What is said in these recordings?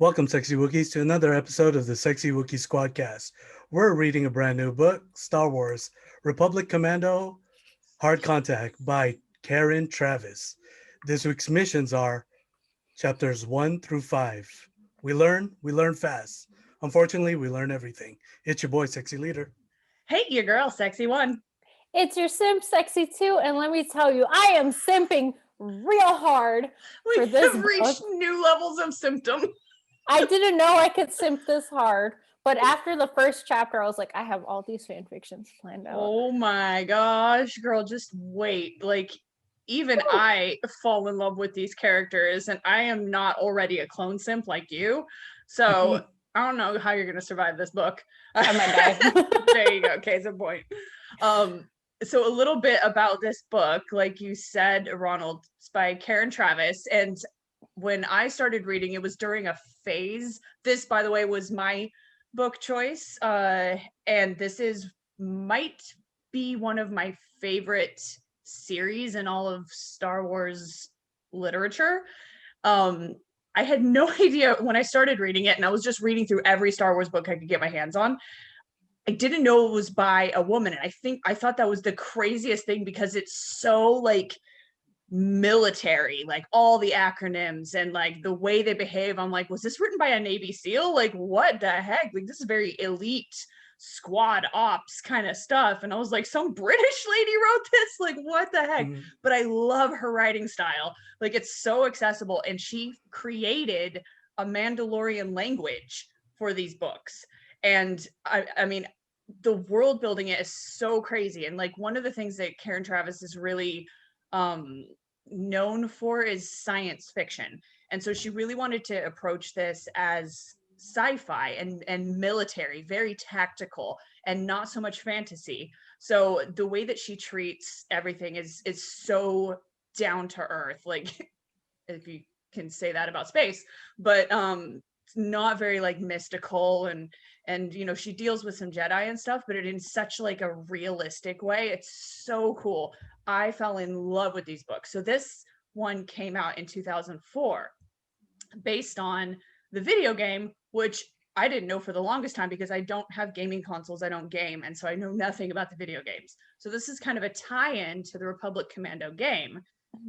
Welcome, Sexy Wookiees, to another episode of the Sexy Wookiee Squadcast. We're reading a brand new book, Star Wars, Republic Commando, Hard Contact by Karen Travis. This week's missions are chapters 1 through 5. We learn fast. Unfortunately, we learn everything. It's your boy, Sexy Leader. Hey, your girl, Sexy One. It's your simp, Sexy 2, and let me tell you, I am simping real hard for this have reached book. new levels of symptom. I didn't know I could simp this hard, but after the first chapter, I was like, I have all these fan fictions planned out. Oh my gosh, girl, just wait. Like, even I fall in love with these characters, and I am not already a clone simp like you. So I don't know how you're gonna survive this book. I might die. There you go. Case in point. So a little bit about this book, like you said, Ronald, it's by Karen Travis. And when I started reading, it was during a phase. This, by the way, was my book choice. And this might be one of my favorite series in all of Star Wars literature. I had no idea when I started reading it, and I was just reading through every Star Wars book I could get my hands on. I didn't know it was by a woman. And I thought that was the craziest thing because it's so like military, like all the acronyms and like the way they behave. I'm like, was this written by a Navy SEAL? Like, what the heck? Like, this is very elite squad ops kind of stuff. And I was like, some British lady wrote this? Like, what the heck? But I love her writing style. Like, it's so accessible. And she created a Mandalorian language for these books. And I mean, the world building it is so crazy. And like one of the things that Karen Travis is really known for is science fiction. And so she really wanted to approach this as sci-fi and military, very tactical and not so much fantasy. So the way that she treats everything is so down to earth, like if you can say that about space, but not very like mystical and you know, she deals with some Jedi and stuff, but it in such like a realistic way. It's so cool. I fell in love with these books. So this one came out in 2004 based on the video game, which I didn't know for the longest time because I don't have gaming consoles, I don't game, and so I know nothing about the video games. So this is kind of a tie-in to the Republic Commando game.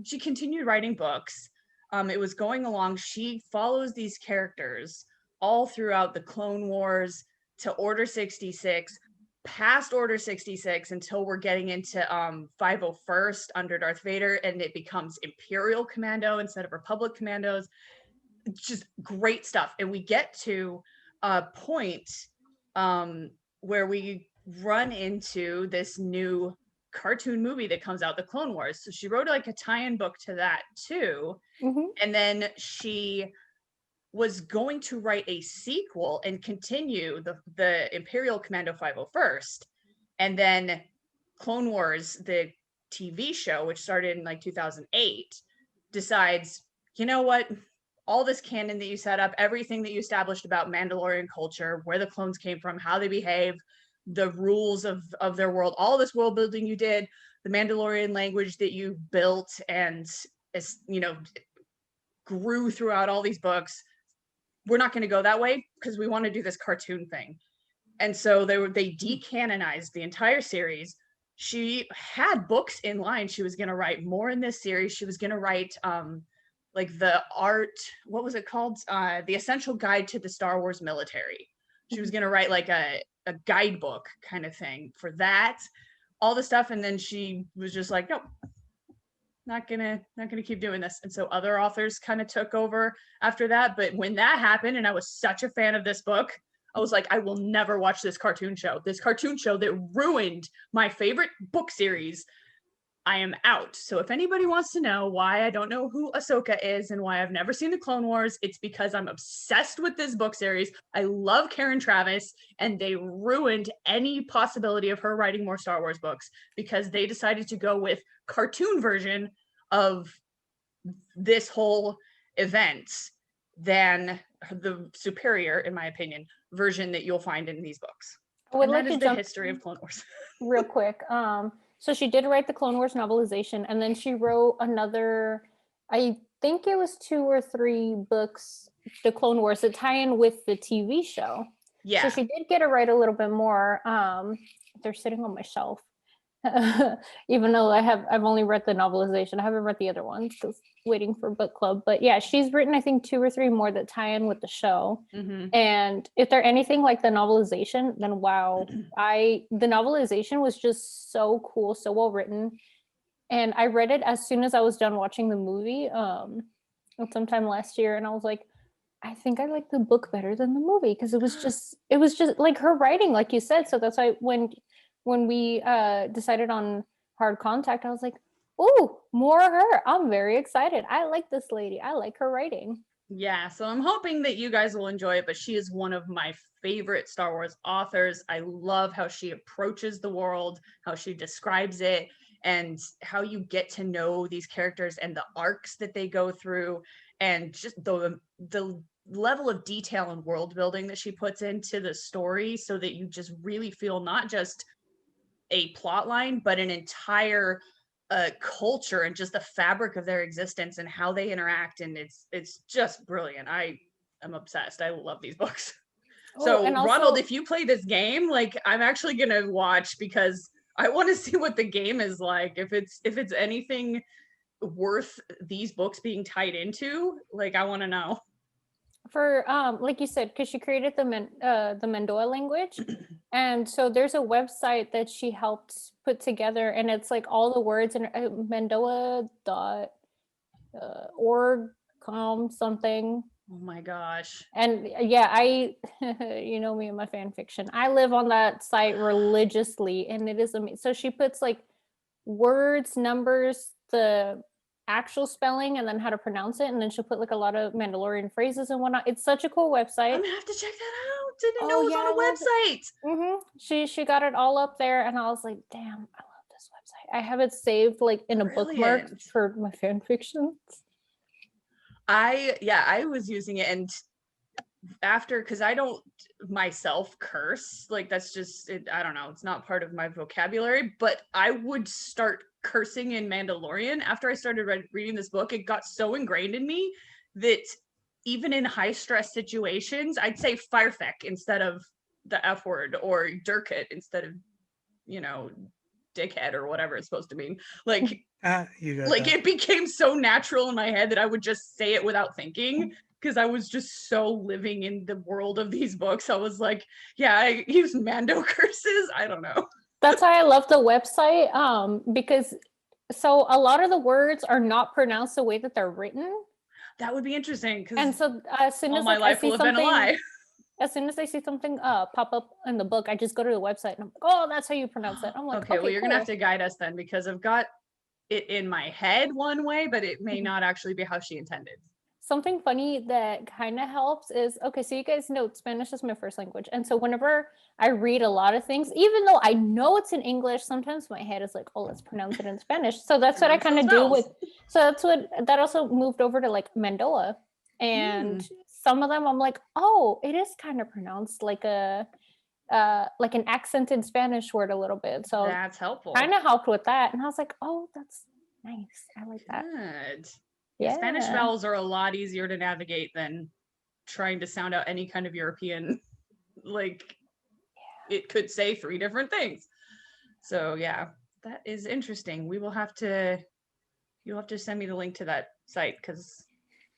She continued writing books. It was going along. She follows these characters all throughout the Clone Wars to Order 66, past Order 66 until we're getting into 501st under Darth Vader, and it becomes Imperial Commando instead of Republic Commandos. It's just great stuff. And we get to a point where we run into this new cartoon movie that comes out, the Clone Wars. So she wrote like a tie-in book to that too. And then she was going to write a sequel and continue the Imperial Commando 501st. And then Clone Wars, the TV show, which started in like 2008, decides, you know what? All this canon that you set up, everything that you established about Mandalorian culture, where the clones came from, how they behave, the rules of their world, all this world building you did, the Mandalorian language that you built and, you know, grew throughout all these books. We're not going to go that way because we want to do this cartoon thing. And so they decanonized the entire series. She had books in line. She was going to write more in this series. She was going to write like the art, what was it called? The Essential Guide to the Star Wars Military. She was going to write like a guidebook kind of thing for that, all the stuff. And then she was just like, nope, not gonna keep doing this. And so other authors kind of took over after that. But when that happened, and I was such a fan of this book, I was like, I will never watch this cartoon show that ruined my favorite book series. I am out. So if anybody wants to know why I don't know who Ahsoka is and why I've never seen the Clone Wars, it's because I'm obsessed with this book series. I love Karen Travis, and they ruined any possibility of her writing more Star Wars books because they decided to go with cartoon version of this whole event than the superior, in my opinion, version that you'll find in these books. I would and like that to is the jump history of Clone Wars. real quick. So she did write the Clone Wars novelization, and then she wrote another, I think it was 2 or 3 books the Clone Wars, the tie-in with the TV show. Yeah. So she did get to write a little bit more. They're sitting on my shelf. Even though I've only read the novelization. I haven't read the other ones because waiting for book club. But yeah, she's written I think 2 or 3 more that tie in with the show. And if they're anything like the novelization, then wow. The novelization was just so cool, so well written. And I read it as soon as I was done watching the movie sometime last year, and I was like, I think I like the book better than the movie because it was just like her writing, like you said. So that's why when we decided on Hard Contact, I was like, oh, more of her. I'm very excited. I like this lady. I like her writing. Yeah, so I'm hoping that you guys will enjoy it, but she is one of my favorite Star Wars authors. I love how she approaches the world, how she describes it, and how you get to know these characters and the arcs that they go through, and just the level of detail and world building that she puts into the story, so that you just really feel not just a plot line, but an entire culture and just the fabric of their existence and how they interact. And it's just brilliant. I am obsessed. I love these books. So and also, Ronald, if you play this game, like, I'm actually gonna watch because I want to see what the game is like. If it's anything worth these books being tied into, like, I want to know. For like you said, because she created the Mandoa language, and so there's a website that she helped put together, and it's like all the words in Mandoa.org something. Oh my gosh. And yeah, you know me and my fan fiction. I live on that site religiously, and it is amazing. So she puts like words, numbers, the actual spelling, and then how to pronounce it, and then she'll put like a lot of Mandalorian phrases and whatnot. It's such a cool website. I'm gonna have to check that out. Didn't know it was on a website. She got it all up there, and I was like, damn, I love this website. I have it saved like in a bookmark for my fan fictions. I was using it, and after, because I don't myself curse, like, that's just it, I don't know, it's not part of my vocabulary, but I would start cursing in Mandalorian after I started reading this book. It got so ingrained in me that even in high stress situations, I'd say Firefeck instead of the F word, or Durkit instead of, you know, dickhead or whatever it's supposed to mean. Like, it became so natural in my head that I would just say it without thinking, because I was just so living in the world of these books. I was like, yeah, I use Mando curses. I don't know. That's why I love the website, because so a lot of the words are not pronounced the way that they're written. That would be interesting. And so as soon as I see something, as soon as I see something pop up in the book, I just go to the website and I'm like, oh, that's how you pronounce it. I'm like, okay, well, you're gonna have to guide us then, because I've got it in my head one way, but it may not actually be how she intended. Something funny that kind of helps is, okay, so you guys know Spanish is my first language. And so whenever I read a lot of things, even though I know it's in English, sometimes my head is like, oh, let's pronounce it in Spanish. So that's what I kind of do with, that also moved over to like Mandoa. And some of them I'm like, oh, it is kind of pronounced like an accented Spanish word a little bit. So that's helpful. Kind of helped with that. And I was like, oh, that's nice. I like that. Good. Yeah. Spanish vowels are a lot easier to navigate than trying to sound out any kind of European, like, it could say 3 different things. So yeah, that is interesting. You'll have to send me the link to that site, because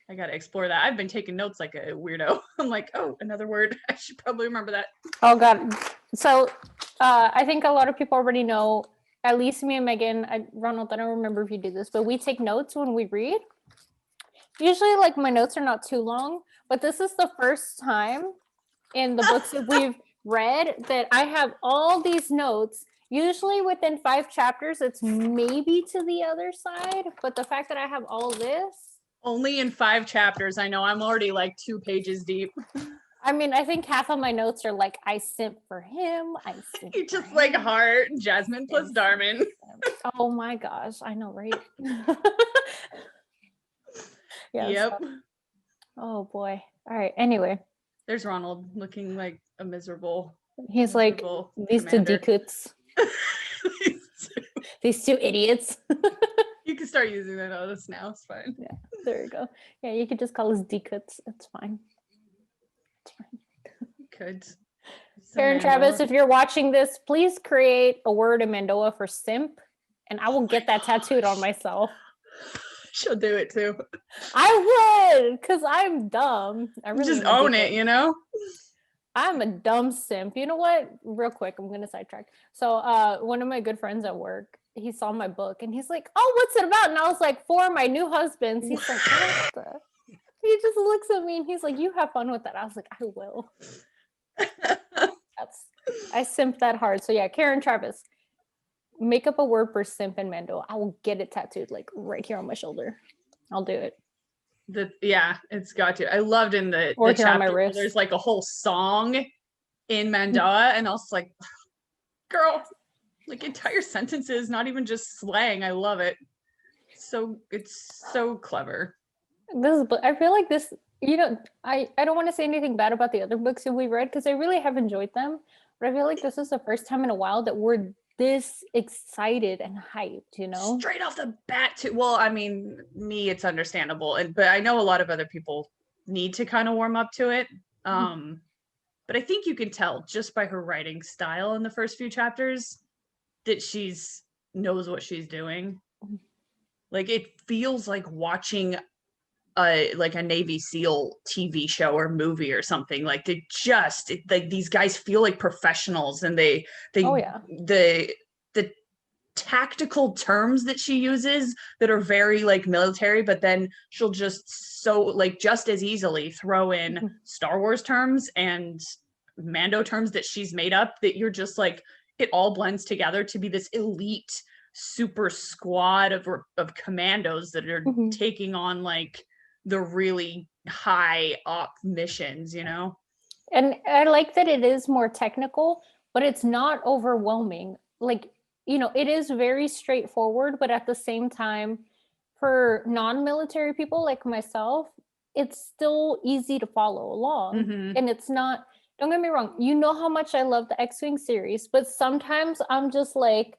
I got to explore that. I've been taking notes like a weirdo. I'm like, oh, another word. I should probably remember that. Oh God. So I think a lot of people already know, at least me and Megan, Ronald, I don't remember if you do this, but we take notes when we read. Usually, like, my notes are not too long, but this is the first time in the books that we've read that I have all these notes. Usually within 5 chapters, it's maybe to the other side, but the fact that I have all this. Only in 5 chapters. I know, I'm already like 2 pages deep. I mean, I think half of my notes are like, I simp for him. You just like heart, Jasmine plus Darman. Oh my gosh, I know, right? Yeah. Yep. So, oh boy. All right. Anyway. There's Ronald looking like a miserable. He's like, these commander. 2 decoots. These 2 idiots. You You can start using that on us now. It's fine. Yeah, there you go. Yeah, you could just call us D-cuts. It's fine. It's fine. Could. Karen Travis, if you're watching this, please create a word in Mandoa for simp, and I will get that tattooed on myself. She'll do it too. I would, because I'm dumb. I really just own it, you know? I'm a dumb simp. You know what? Real quick, I'm gonna sidetrack. So one of my good friends at work, he saw my book and he's like, "Oh, what's it about?" And I was like, "For my new husbands." He's like, "What the?" He just looks at me and he's like, "You have fun with that." I was like, "I will." I simp that hard. So yeah, Karen Travis, make up a word for simp and Mando. I will get it tattooed like right here on my shoulder. I'll do it. It's got to. I loved in the Or here on chapter my where wrist. there's like a whole song in Mandoa, and I was like, girl, like entire sentences, not even just slang. I love it. So it's so clever. I feel like this, I don't want to say anything bad about the other books that we read because I really have enjoyed them, but I feel like this is the first time in a while that we're this excited and hyped, straight off the bat too. Well, I mean, me, it's understandable, but I know a lot of other people need to kind of warm up to it. But I think you can tell just by her writing style in the first few chapters that she's knows what she's doing. Like it feels like watching like a Navy SEAL TV show or movie or something. Like like these guys feel like professionals, and the tactical terms that she uses that are very like military, but then she'll just just as easily throw in Star Wars terms and Mando terms that she's made up, that you're just like, it all blends together to be this elite super squad of commandos that are taking on like the really high op missions, And I like that it is more technical, but it's not overwhelming. Like, it is very straightforward, but at the same time, for non-military people like myself, it's still easy to follow along. And it's not, don't get me wrong, you know how much I love the X-Wing series, but sometimes I'm just like,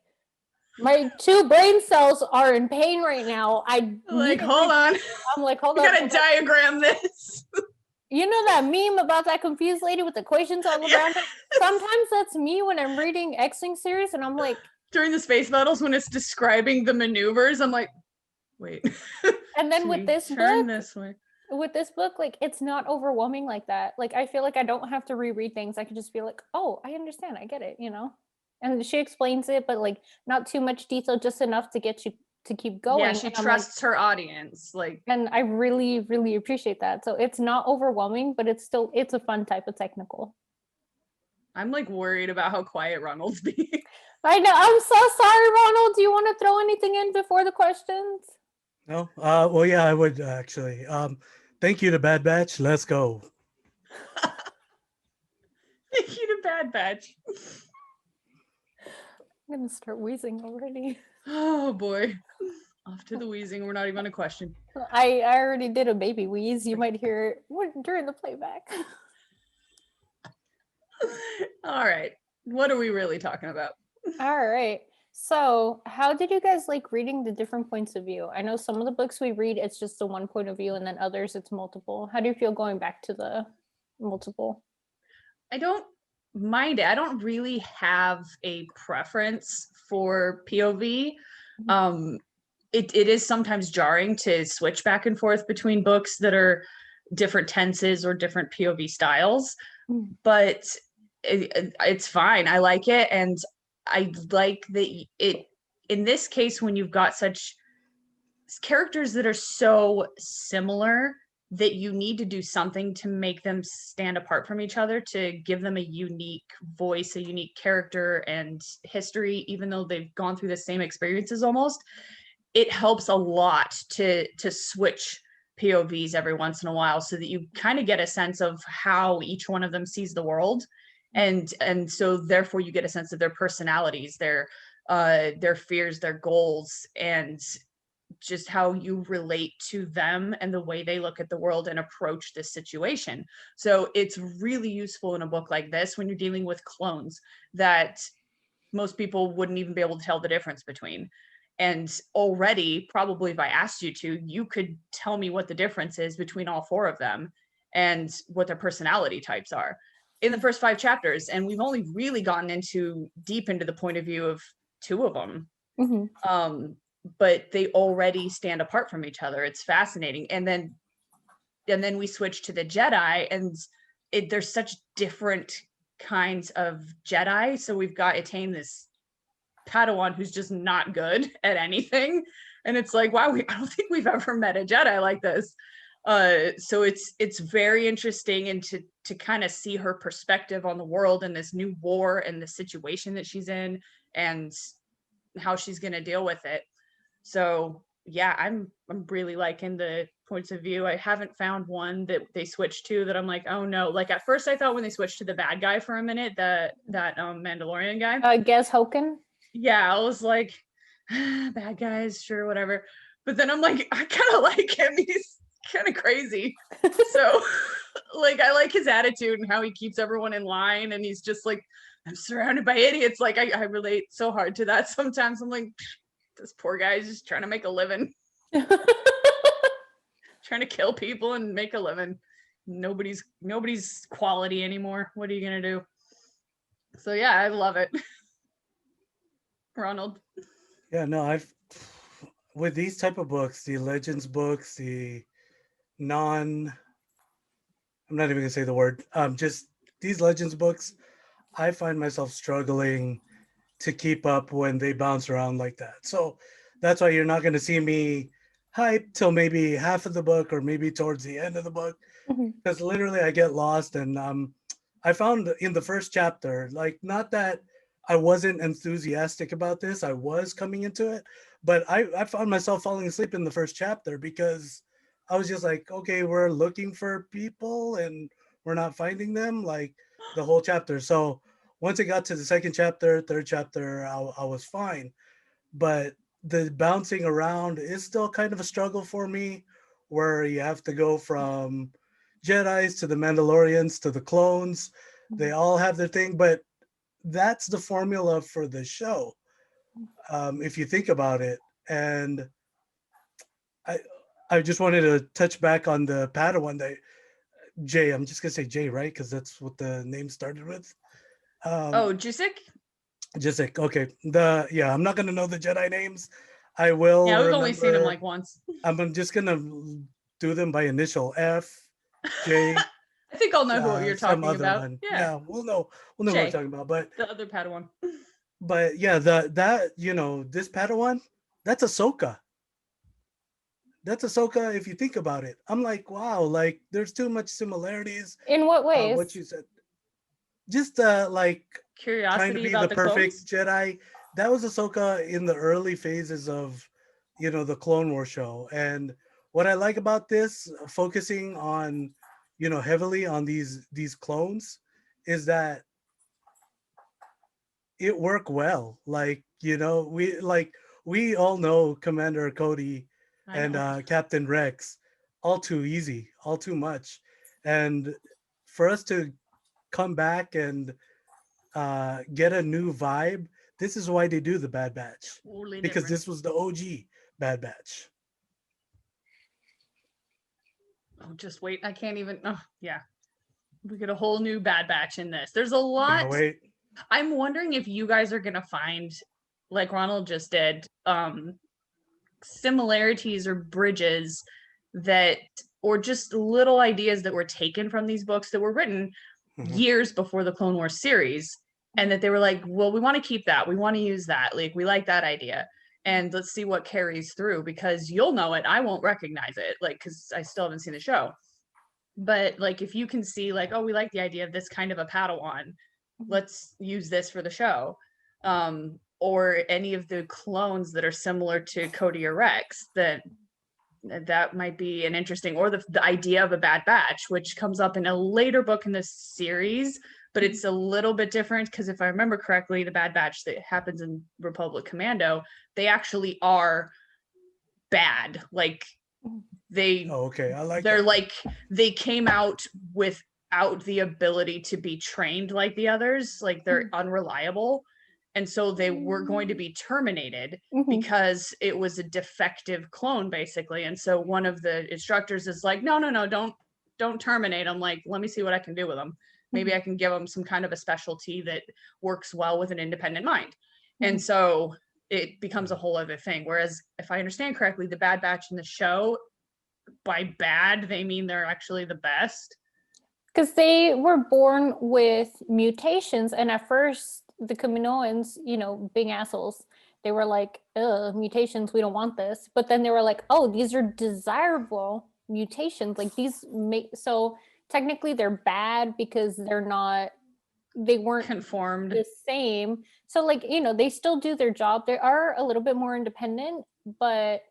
my 2 brain cells are in pain right now. Hold on. I'm like, hold on. I gotta diagram this. You know that meme about that confused lady with equations all around her? Sometimes that's me when I'm reading X-Wing series, and I'm like, during the space battles when it's describing the maneuvers, I'm like, wait. And then with this book, like it's not overwhelming like that. Like I feel like I don't have to reread things. I can just be like, oh, I understand, I get it, And she explains it, but like not too much detail, just enough to get you to keep going. Yeah, she trusts her audience. And I really, really appreciate that. So it's not overwhelming, but it's a fun type of technical. I'm like worried about how quiet Ronald's being. I know. I'm so sorry, Ronald. Do you want to throw anything in before the questions? No. Well, yeah, I would actually. Thank you to Bad Batch. Let's go. Thank you to Bad Batch. I'm gonna start wheezing already. Oh boy. Off to the wheezing. We're not even a question. I already did a baby wheeze. You might hear it during the playback. All right. What are we really talking about? All right. So how did you guys like reading the different points of view? I know some of the books we read, it's just the one point of view, and then others it's multiple. How do you feel going back to the multiple? I don't mind it. I don't really have a preference for POV. It is sometimes jarring to switch back and forth between books that are different tenses or different POV styles, but it's fine. I like it. And I like that in this case, when you've got such characters that are so similar that you need to do something to make them stand apart from each other, to give them a unique voice, a unique character and history, even though they've gone through the same experiences almost, it helps a lot to switch POVs every once in a while so that you kind of get a sense of how each one of them sees the world. And so therefore you get a sense of their personalities, their fears, their goals, and just how you relate to them and the way they look at the world and approach this situation. So it's really useful in a book like this when you're dealing with clones that most people wouldn't even be able to tell the difference between. And already, probably if I asked you to, you could tell me what the difference is between all four of them and what their personality types are in the first 5 chapters. And we've only really gotten deep into the point of view of 2 of them. Mm-hmm. But they already stand apart from each other. It's fascinating. And then we switch to the Jedi, and there's such different kinds of Jedi. So we've got Etain, this Padawan who's just not good at anything, and it's like, wow, I don't think we've ever met a Jedi like this. So it's very interesting, and to kind of see her perspective on the world and this new war and the situation that she's in and how she's going to deal with it. So yeah, I'm really liking the points of view. I haven't found one that they switched to that I'm like, oh no. Like at first I thought when they switched to the bad guy for a minute, that Mandalorian guy. Guess Hoken. Yeah, I was like, bad guys, sure, whatever. But then I'm like, I kind of like him. He's kind of crazy. So like, I like his attitude and how he keeps everyone in line. And he's just like, I'm surrounded by idiots. Like I relate so hard to that. Sometimes I'm like, this poor guy is just trying to make a living. Trying to kill people and make a living. Nobody's quality anymore. What are you gonna do? So yeah, I love it. Ronald. Yeah, no, with these type of books, the legends books, I'm not even gonna say the word, just these legends books, I find myself struggling to keep up when they bounce around like that. So that's why you're not gonna see me hype till maybe half of the book or maybe towards the end of the book, because literally I get lost. And I found in the first chapter, like, not that I wasn't enthusiastic about this, I was coming into it, but I found myself falling asleep in the first chapter because I was just like, okay, we're looking for people and we're not finding them, like the whole chapter. So once it got to the second chapter, third chapter, I was fine. But the bouncing around is still kind of a struggle for me, where you have to go from Jedis to the Mandalorians to the clones. They all have their thing, but that's the formula for the show, if you think about it. And I I just wanted to touch back on the Padawan that Jay. I'm just gonna say Jay, right? Because that's what the name started with. Oh, Jusik? Just like, okay, I'm not gonna know the Jedi names. I will. Yeah, we've only seen him remember. like once. I'm just gonna do them by initial: F, J, I think I'll know who you're some talking other about. one. Yeah, Yeah, we'll know what Jay, we're talking about. But the other Padawan. yeah, that this Padawan, that's Ahsoka. That's Ahsoka. If you think about it, I'm like, wow, like there's too much similarities. In what What ways? you said, just like trying to Curiosity be the about the perfect clones? Jedi. That was Ahsoka in the early phases of, the Clone War show. And what I like about this, focusing on, heavily on these clones, is that it worked well. Like, we all know Commander Cody I and know. Captain Rex, all too easy, all too much. And for us to come back and get a new vibe. This is why they do the Bad Batch, Totally because different. this was the OG Bad Batch. Oh, just wait. I can't even. Oh, yeah. We get a whole new Bad Batch in this. There's a Can't lot. wait. I'm wondering if you guys are gonna find, like Ronald just did, similarities or bridges that, or just little ideas that were taken from these books that were written Mhm. years before the Clone Wars series, and that they were like, well, we want to keep that, we want to use that, like we like that idea, and let's see what carries through, because you'll know it, I won't recognize it, like, because I still haven't seen the show. But like, if you can see like, oh, we like the idea of this kind of a Padawan, let's use this for the show. Or any of the clones that are similar to Cody or Rex, that might be an interesting, or the idea of a Bad Batch, which comes up in a later book in the series, but it's a little bit different, because if I remember correctly, the Bad Batch that happens in Republic Commando, they actually are bad. Like Okay, I like they're that. like, they came out without the ability to be trained like the others, like they're unreliable, And so they were going to be terminated Mhm. because it was a defective clone, basically. And so one of the instructors is like, no, don't terminate them. Like, let me see what I can do with them. Maybe I can give them some kind of a specialty that works well with an independent mind. And so it becomes a whole other thing. Whereas if I understand correctly, the Bad Batch in the show, by bad, they mean they're actually the best. Because they were born with mutations, and at first the Kaminoans, being assholes, they were like, ugh, mutations, we don't want this. But then they were like, oh, these are desirable mutations. Like these so technically they're bad because they weren't Conformed. the same. So like, they still do their job. They are a little bit more independent, but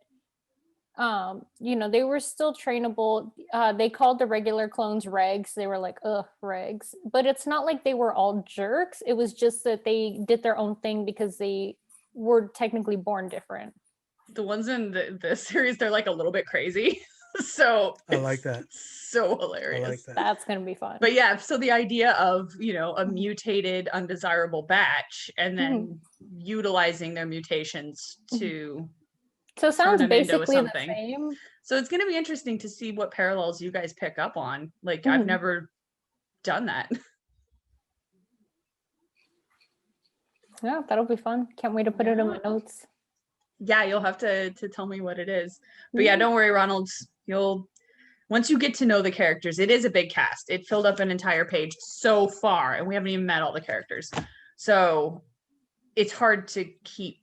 they were still trainable. They called the regular clones regs. They were like, ugh, regs. But it's not like they were all jerks. It was just that they did their own thing because they were technically born different. The ones in the series, they're like a little bit crazy. So I like that. So hilarious. I like that. That's gonna be fun. But yeah, so the idea of, a mutated undesirable batch and then utilizing their mutations to so it sounds turn them into basically the something. same. So it's going to be interesting to see what parallels you guys pick up on. Like I've never done that. Yeah, that'll be fun. Can't wait to put it in my notes. Yeah, you'll have to tell me what it is. But yeah, don't worry, Ronald. Once you get to know the characters, it is a big cast. It filled up an entire page so far, and we haven't even met all the characters. So it's hard to keep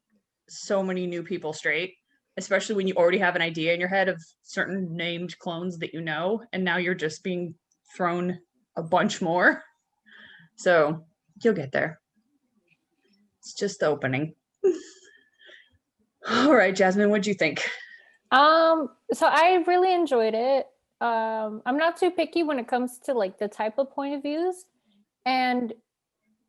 so many new people straight, especially when you already have an idea in your head of certain named clones that you know, and now you're just being thrown a bunch more. So you'll get there. It's just the opening. All right, Jasmine, what'd you think? So I really enjoyed it. I'm not too picky when it comes to like the type of point of views, and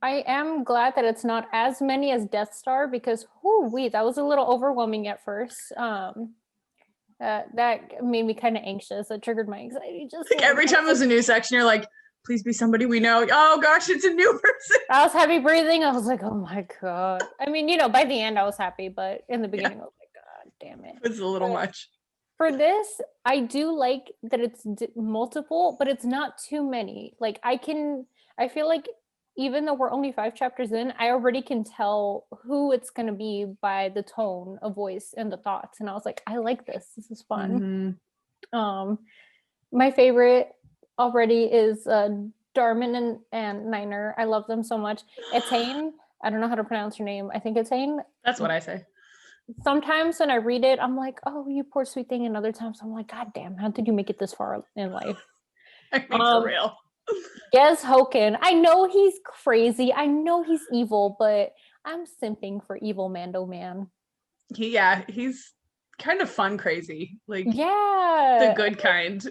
I am glad that it's not as many as Death Star because that was a little overwhelming at first. That made me kind of anxious. It triggered my anxiety. Just like every time there's a new section, you're like, please be somebody we know. Oh gosh, it's a new person. I was heavy breathing. I was like, oh my god. I mean, by the end I was happy, but in the beginning I was like, god damn it. It's a little much. For this, I do like that it's multiple, but it's not too many. Like I feel like even though we're only 5 chapters in, I already can tell who it's going to be by the tone of voice and the thoughts. And I was like, I like this. This is fun. My favorite already is Darmin and Niner. I love them so much. Etain, I don't know how to pronounce her name. I think Etain. That's what I say. Sometimes when I read it, I'm like, oh, you poor sweet thing. And other times I'm like, god damn, how did you make it this far in life? I mean, for real. Yes, Hoken. I know he's crazy. I know he's evil, but I'm simping for evil Mando man. He's kind of fun crazy. Like, the good kind.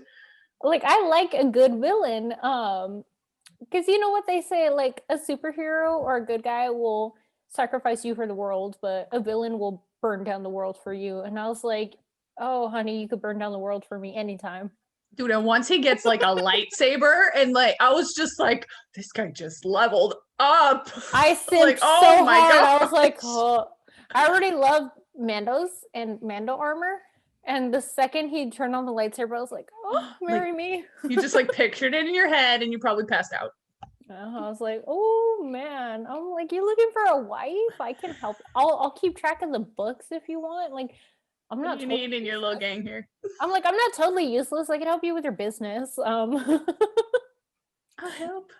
Like, I like a good villain. Because you know what they say, like a superhero or a good guy will sacrifice you for the world, but a villain will burn down the world for you. And I was like, oh honey, you could burn down the world for me anytime. Dude, and once he gets like a lightsaber, and like I was just like, this guy just leveled up. I simped like, oh so my god! I was like, oh. I already love Mando's and Mando armor, and the second he turned on the lightsaber, I was like, oh, marry me. You just like pictured it in your head, and you probably passed out. I was like, oh man. I'm like, you looking for a wife? I can help. I'll keep track of the books if you want. Like, I'm not you need in your little gang here. I'm like, I'm not totally useless. I can help you with your business. I'll help.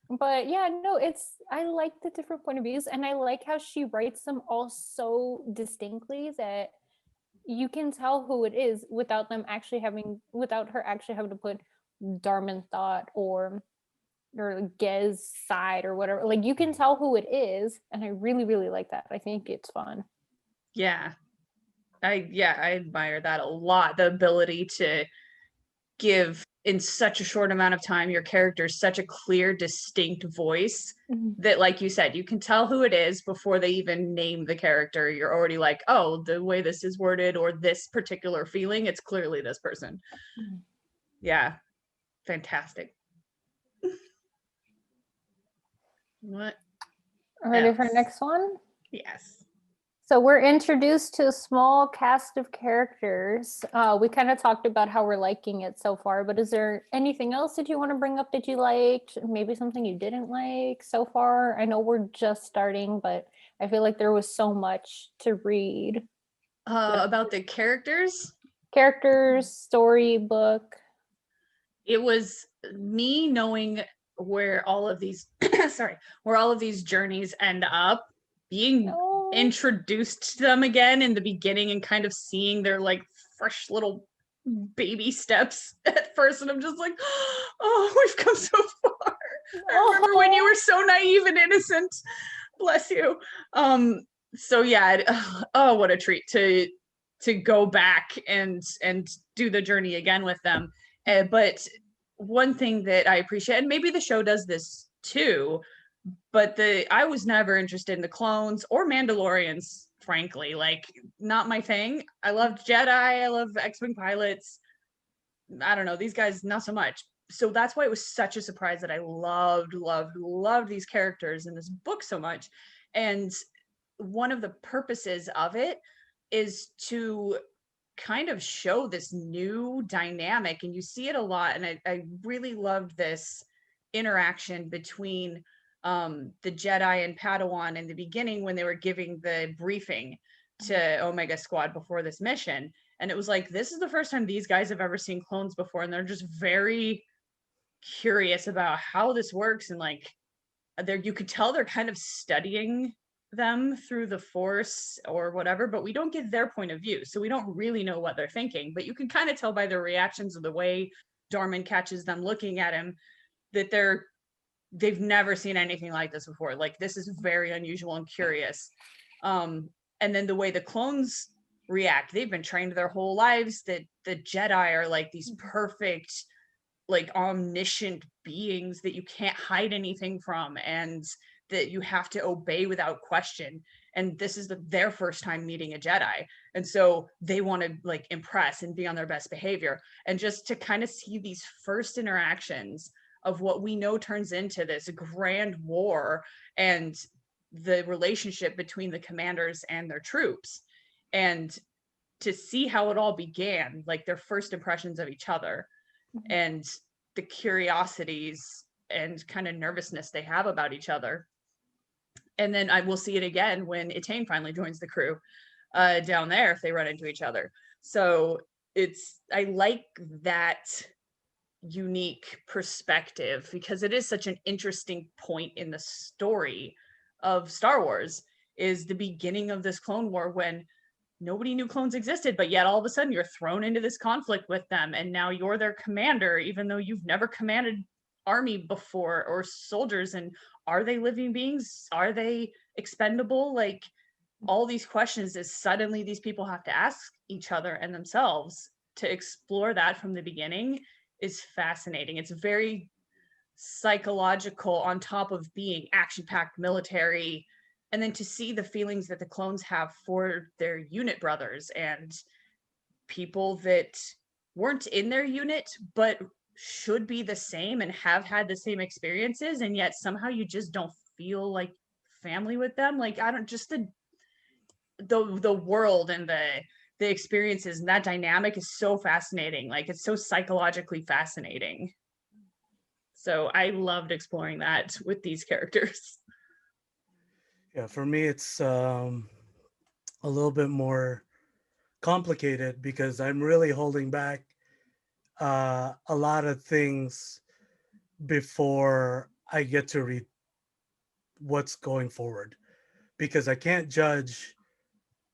But yeah, no, I like the different point of views, and I like how she writes them all so distinctly that you can tell who it is without her actually having to put Darman thought or Gez side or whatever. Like, you can tell who it is, and I really, really like that. I think it's fun. Yeah. I admire that a lot. The ability to give in such a short amount of time your character such a clear, distinct voice that, like you said, you can tell who it is before they even name the character. You're already like, oh, the way this is worded or this particular feeling, it's clearly this person. Yeah. Fantastic. What? Ready for Yes. next one? Yes. So we're introduced to a small cast of characters. We kind of talked about how we're liking it so far, but is there anything else that you want to bring up that you liked? Maybe something you didn't like so far? I know we're just starting, but I feel like there was so much to read. About the characters, Characters, storybook. it was me knowing where all of these sorry, where all of these journeys end up, being Oh, introduced to them again in the beginning and kind of seeing their like fresh little baby steps at first, and I'm just like, oh, we've come so far. I remember when you were so naive and innocent. Bless you. So yeah, oh, what a treat to go back and do the journey again with them. But one thing that I appreciate, and maybe the show does this too, but I was never interested in the clones or Mandalorians, frankly. Like, not my thing. I loved Jedi, I love X-Wing pilots. I don't know, these guys not so much. So that's why it was such a surprise that I loved these characters in this book so much. And one of the purposes of it is to kind of show this new dynamic, and you see it a lot. And I really loved this interaction between the Jedi and Padawan in the beginning when they were giving the briefing to Omega Squad before this mission. And it was like, this is the first time these guys have ever seen clones before, and they're just very curious about how this works. And like, you could tell they're kind of studying them through the Force or whatever, but we don't get their point of view, so we don't really know what they're thinking. But you can kind of tell by their reactions of the way Dorman catches them looking at him that they've never seen anything like this before. Like, this is very unusual and curious. And then the way the clones react, they've been trained their whole lives that the Jedi are like these perfect, like omniscient beings that you can't hide anything from, and that you have to obey without question. And this is their first time meeting a Jedi, and so they want to like impress and be on their best behavior. And just to kind of see these first interactions of what we know turns into this grand war, and the relationship between the commanders and their troops, and to see how it all began, like their first impressions of each other, and the curiosities and kind of nervousness they have about each other. And then I will see it again when Etain finally joins the crew down there, if they run into each other. So I like that unique perspective, because it is such an interesting point in the story of Star Wars, is the beginning of this Clone War, when nobody knew clones existed, but yet all of a sudden you're thrown into this conflict with them, and now you're their commander, even though you've never commanded army before or soldiers. And are they living beings? Are they expendable? Like, all these questions is suddenly these people have to ask each other and themselves. To explore that from the beginning is fascinating. It's very psychological on top of being action-packed military. And then to see the feelings that the clones have for their unit brothers and people that weren't in their unit but should be the same and have had the same experiences, and yet somehow you just don't feel like family with them. Like, I don't, just the world and the experiences and that dynamic is so fascinating. Like, it's so psychologically fascinating. So I loved exploring that with these characters. Yeah, for me, it's a little bit more complicated because I'm really holding back a lot of things before I get to read what's going forward, because I can't judge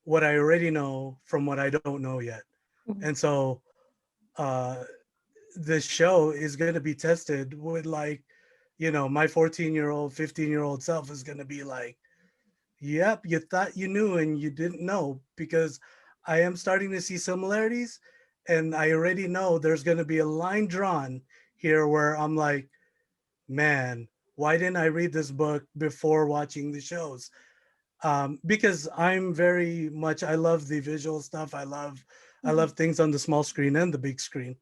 what I already know from what I don't know yet. Mhm. And so uh, this show is going to be tested with, like, my 14-year-old, 15-year-old self is going to be like, yep, you thought you knew and you didn't know, because I am starting to see similarities, and I already know there's going to be a line drawn here where I'm like, man, why didn't I read this book before watching the shows? Because I'm very much, I love the visual stuff. I love things on the small screen and the big screen,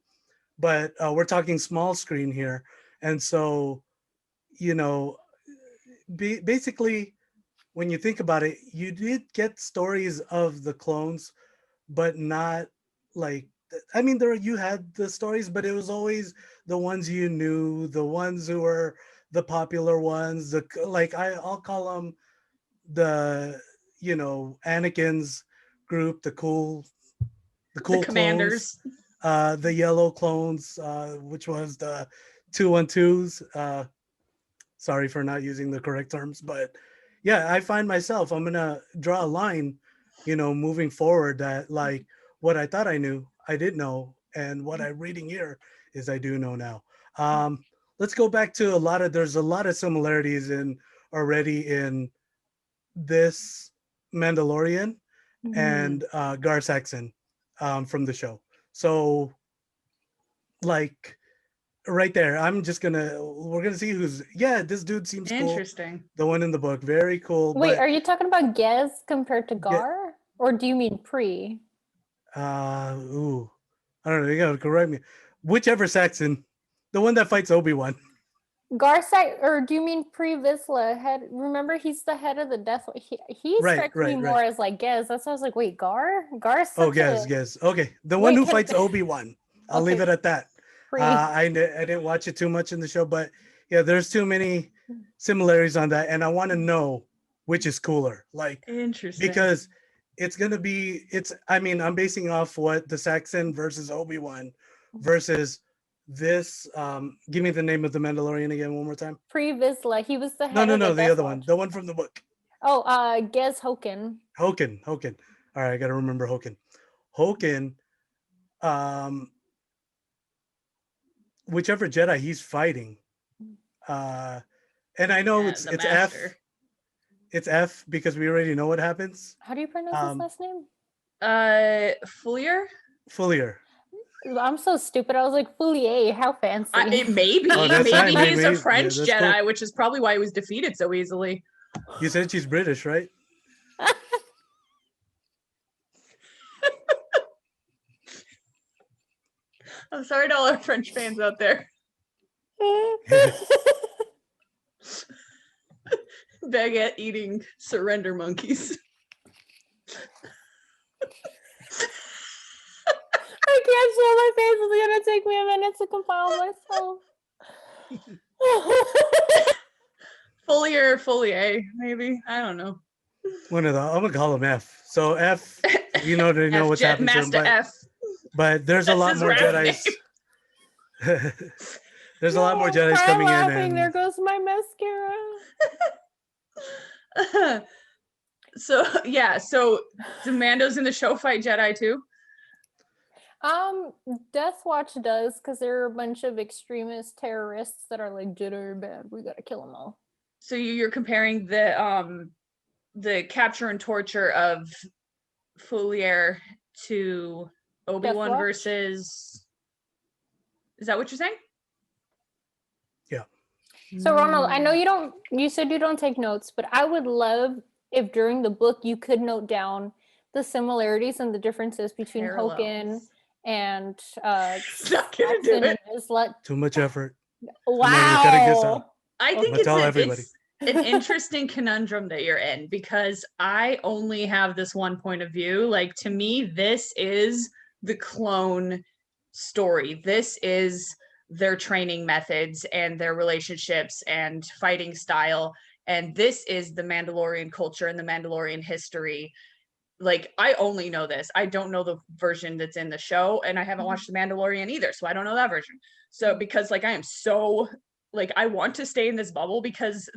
but we're talking small screen here. And so, you know, basically when you think about it, you did get stories of the clones, but not like, I mean, there you had the stories, but it was always the ones you knew, the ones who were the popular ones. Like I'll call them the, Anakin's group, the The cool clones, commanders. the yellow clones, which was the 212s. Sorry for not using the correct terms, but yeah, I find myself, I'm gonna draw a line, moving forward, that like what I thought I knew, I did know, and what I'm reading here is I do know now. Let's go back to there's a lot of similarities in already in this Mandalorian Mhm. and Gar Saxon from the show. So like right there, we're gonna see who's, yeah, this dude seems cool. Interesting. The one in the book, very cool. Wait, But are you talking about Gez compared to yeah, Gar? Or do you mean Pre? ooh, I don't know. You gotta correct me. Whichever Saxon, the one that fights Obi-Wan. Garsak, or do you mean Pre Vizsla? Remember, he's the head of the Death. He Right, strikes me right, right. more as like Gez. That's why I was like, wait, Gar? Gar's Oh, such yes, a yes. Okay, the one wait. who fights Obi-Wan. I'll leave Okay, it at that. Pre. I didn't watch it too much in the show, but yeah, there's too many similarities on that, and I want to know which is cooler. Like, Interesting. because it's gonna be it's. I mean, I'm basing off what the Saxon versus Obi-Wan versus this. Give me the name of the Mandalorian again one more time. Pre Vizsla. He was the No, head no, of the no, the Death other one, Watch. the one from the book. Oh, Gez Hoken. Hoken, Hoken. All right, I gotta remember Hoken. Hoken, um, whichever Jedi he's fighting, uh, and I know The it's master. F, it's F because we already know what happens. How do you pronounce his last name? Fuller? Fullier. I'm so stupid. I was like, Foulier, how fancy. Maybe. Oh, that's Maybe fine. he's a Yeah, French that's Jedi, cool. which is probably why he was defeated so easily. You said she's British, right? I'm sorry to all our French fans out there. Baguette eating surrender monkeys. I can't show my face. It's gonna take me a minute to compile myself. Fullier, maybe. I don't know. One of the, I'm gonna call him F. So F, they know what's happened to him, Master F. but there's a That's lot his more rap Jedi's. There's a lot more No, Jedi's cry coming in, laughing. There and goes my mascara. So yeah, so the Mandos in the show fight Jedi too. Death Watch does, because there are a bunch of extremist terrorists that are like, Jedi are bad. We gotta kill them all. So you're comparing the capture and torture of Foulier to Obi-Wan Watch? versus. Is that what you're saying? yeah. So Ronald, I know you said you don't take notes, but I would love if during the book you could note down the similarities and the differences between Parallels. Hoken and Not gonna do Saxon it. and Vizsla. Too much effort. Wow. I think I'll tell everybody. it's an interesting conundrum that you're in, because I only have this one point of view. Like, to me, this is the clone story. This is their training methods and their relationships and fighting style. And this is the Mandalorian culture and the Mandalorian history. Like, I only know this. I don't know the version that's in the show, and I haven't watched The Mandalorian either, so I don't know that version. So because like I am so like, I want to stay in this bubble because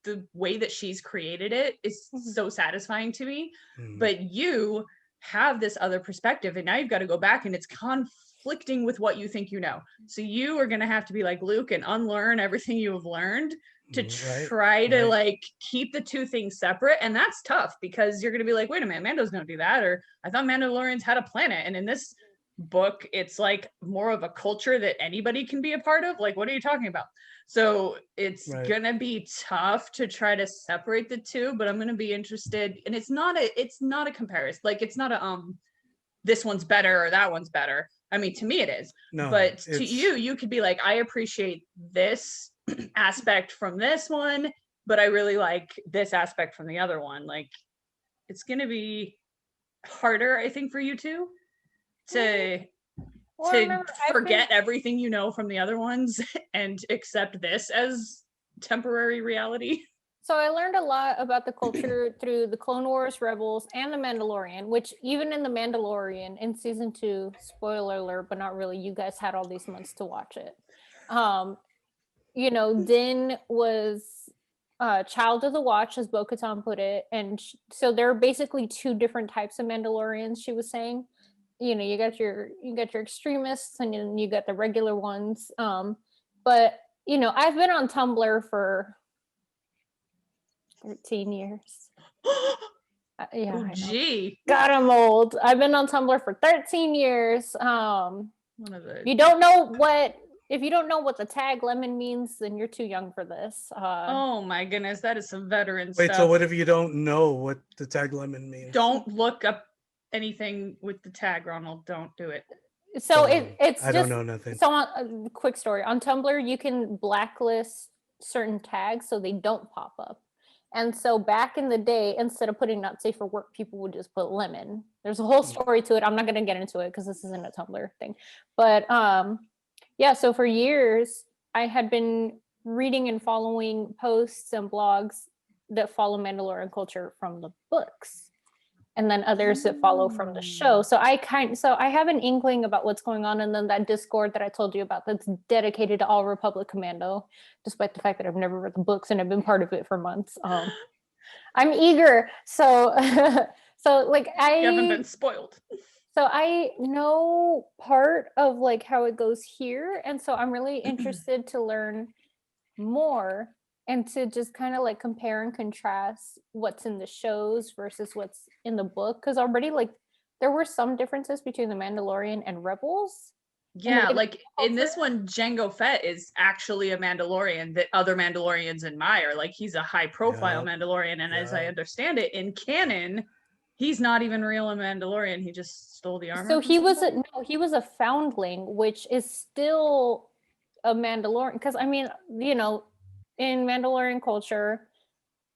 the way that she's created it is so satisfying to me. But you have this other perspective, and now you've got to go back, and it's conflicting with what you think you know. So you are going to have to be like Luke and unlearn everything you have learned to try to like keep the two things separate. And that's tough, because you're going to be like, wait a minute, Mando's don't do that, or I thought Mandalorians had a planet, and in this book it's like more of a culture that anybody can be a part of. Like, what are you talking about? So it's gonna be tough to try to separate the two, but I'm gonna be interested. And it's not a comparison. Like, it's not a this one's better or that one's better. I mean, to me it is. No, but to you could be like, I appreciate this aspect from this one, but I really like this aspect from the other one. Like, it's gonna be harder, I think, for you two to Well, to remember, forget everything you know from the other ones and accept this as temporary reality. So I learned a lot about the culture through the Clone Wars, Rebels, and the Mandalorian, which even in the Mandalorian in season 2, spoiler alert, but not really, you guys had all these months to watch it. You know, Din was child of the watch, as Bo-Katan put it, and so there are basically 2 different types of Mandalorians, she was saying. You know, you got your extremists and then you got the regular ones. But you know, I've been on Tumblr for 13 years. Yeah, Oh, gee. God, I'm old. I've been on Tumblr for 13 years. One of the You don't know what if you don't know what the tag lemon means, then you're too young for this. oh my goodness, that is some veteran Wait, stuff. so what if you don't know what the tag lemon means? Don't look up anything with the tag, Ronald. Don't do it. So it's I just, don't know nothing. So on, quick story on Tumblr, you can blacklist certain tags so they don't pop up. And so back in the day, instead of putting not safe for work, people would just put lemon. There's a whole story to it. I'm not going to get into it because this isn't a Tumblr thing. But yeah, so for years, I had been reading and following posts and blogs that follow Mandalorian culture from the books, and then others that follow from the show. So I have an inkling about what's going on. And then that Discord that I told you about that's dedicated to All Republic Commando, despite the fact that I've never read the books and I've been part of it for months. I'm eager. So like You haven't been spoiled. So I know part of like how it goes here. And so I'm really interested to learn more and to just kind of like compare and contrast what's in the shows versus what's in the book. Because already like there were some differences between the Mandalorian and Rebels. Yeah, like in this one, Jango Fett is actually a Mandalorian that other Mandalorians admire. Like he's a high profile Mandalorian. And as I understand it, in canon, he's not even real a Mandalorian. He just stole the armor. So he was a foundling, which is still a Mandalorian. Because I mean, you know, in Mandalorian culture,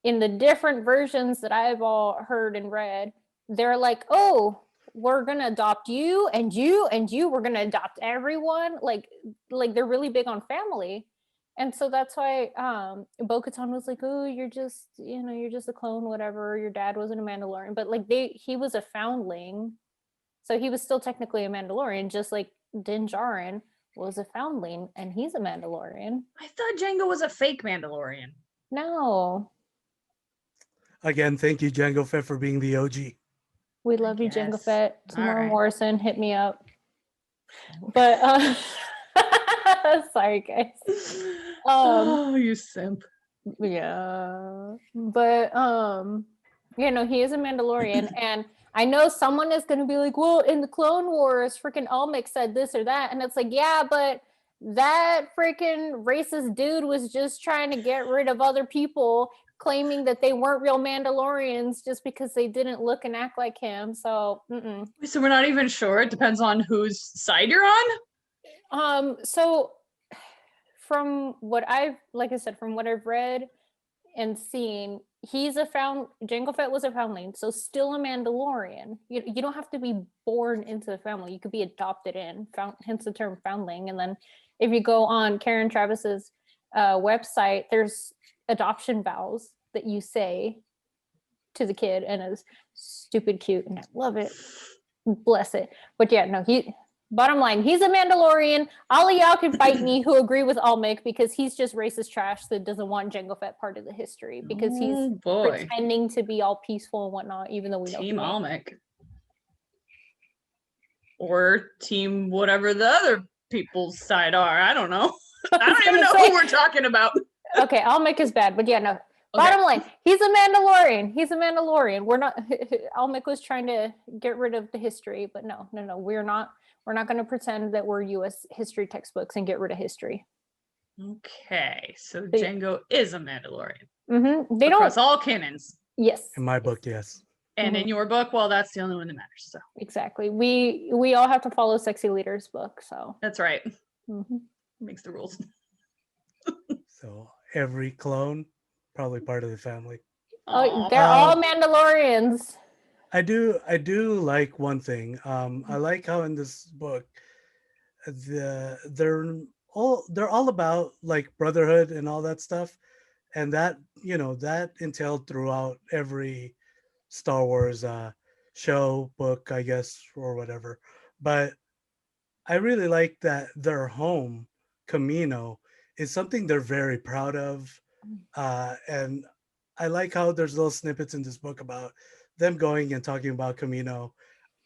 in the different versions that I've all heard and read, they're like, oh, we're gonna adopt you and you and you. We're gonna adopt everyone. Like they're really big on family. And so that's why Bo-Katan was like, oh, you're just a clone, whatever. Your dad wasn't a Mandalorian. But like he was a foundling. So he was still technically a Mandalorian, just like Din Djarin was a foundling, and he's a Mandalorian. I thought Jango was a fake Mandalorian. No. Again, thank you, Jango Fett, for being the OG. We love you, Jango Fett. Tamora right. Morrison, hit me up. But sorry guys. Oh, you simp. Yeah. But you know, he is a Mandalorian, and I know someone is going to be like, well, in the Clone Wars, freaking Almec said this or that. And it's like, yeah, but that freaking racist dude was just trying to get rid of other people, claiming that they weren't real Mandalorians just because they didn't look and act like him. So, So we're not even sure. It depends on whose side you're on. So from what I've read and seen, Jango Fett was a foundling, so still a Mandalorian. You don't have to be born into the family. You could be adopted in, hence the term foundling. And then if you go on Karen Travis's website, there's adoption vows that you say to the kid, and it's stupid cute, and I love it. Bless it. But yeah, no, bottom line, he's a Mandalorian. All of y'all can fight me who agree with Almec because he's just racist trash that doesn't want Jango Fett part of the history because he's pretending to be all peaceful and whatnot, even though we know Team Almec. Or team whatever the other people's side are. I don't know. I don't even know who we're talking about. Okay, Almec is bad, but yeah, no. Bottom line, he's a Mandalorian. He's a Mandalorian. We're not. Almec was trying to get rid of the history, but no. We're not. We're not going to pretend that we're U.S. history textbooks and get rid of history. Okay, so Jango is a Mandalorian. Mm-hmm. They Across don't. all canons. Yes. In my book, yes. And in your book, well, that's the only one that matters. So exactly, we all have to follow Sexy Leader's book. So that's right. Makes the rules. So every clone probably part of the family. Oh, they're all Mandalorians. I do like one thing. I like how in this book they're all about like brotherhood and all that stuff, and that that entailed throughout every Star Wars show, book, I guess, or whatever. But I really like that their home, Camino, is something they're very proud of. And I like how there's little snippets in this book about them going and talking about Camino.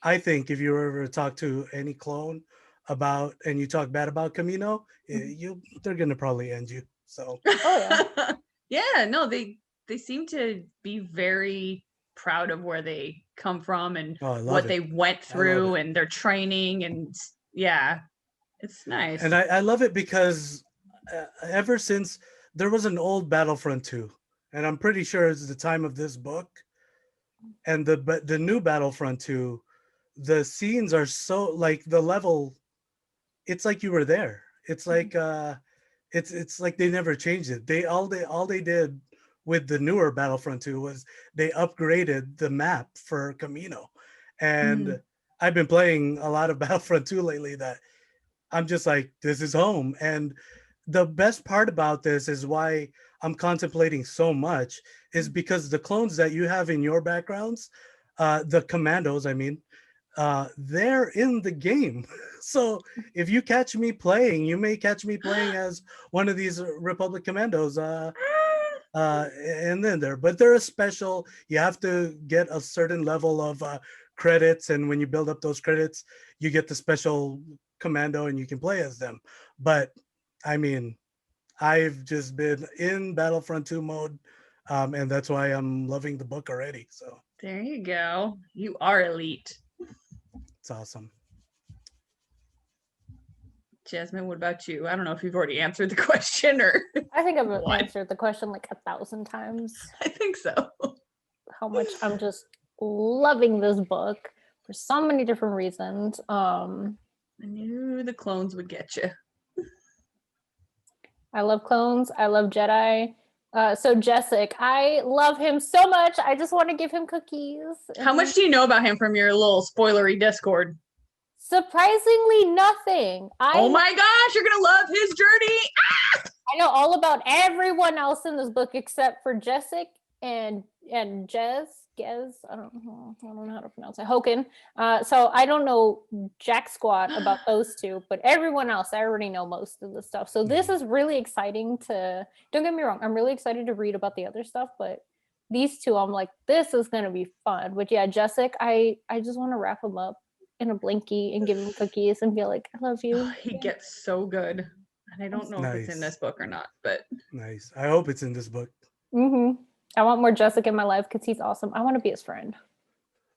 I think if you ever talk to any clone about and you talk bad about Camino, they're gonna probably end you. So Oh yeah. Yeah, no, they seem to be very proud of where they come from and oh, I love what it. they went I love through it. and their training, and yeah, it's nice. And I love it because ever since there was an old Battlefront 2, and I'm pretty sure it's the time of this book, and the new Battlefront 2, the scenes are so like the level, it's like you were there. It's like it's like they never changed it. They did with the newer Battlefront 2 was they upgraded the map for Camino. And Mhm. I've been playing a lot of Battlefront 2 lately that I'm just like, this is home. And the best part about this is why I'm contemplating so much is because the clones that you have in your backgrounds, the commandos, I mean, they're in the game. So if you catch me playing, you may catch me playing as one of these Republic commandos. And then there, but they're a special. You have to get a certain level of credits, and when you build up those credits, you get the special commando, and you can play as them. But I mean, I've just been in Battlefront 2 mode, and that's why I'm loving the book already. So There you go. You are elite. it's awesome. Jasmine, what about you? I don't know if you've already answered the question or I think I've What? answered the question like 1,000 times. I think so. How much I'm just loving this book for so many different reasons. I knew the clones would get you. I love clones. I love Jedi. So Jessic, I love him so much. I just want to give him cookies. How much do you know about him from your little spoilery Discord? Surprisingly, nothing. Oh my gosh, you're gonna love his journey. I know all about everyone else in this book except for Jessic and Gez. I don't know how to pronounce it. Hoken. So I don't know jack squat about those two, but everyone else I already know most of the stuff. So this is really exciting to. Don't get me wrong, I'm really excited to read about the other stuff, but these two, I'm like, this is gonna be fun. But yeah, Jessic, I just want to wrap him up in a blankie and give him cookies and be like, I love you. He gets so good. And I don't know if it's in Nice. this book or not, but Nice. I hope it's in this book. I want more Jessic in my life because he's awesome. I want to be his friend.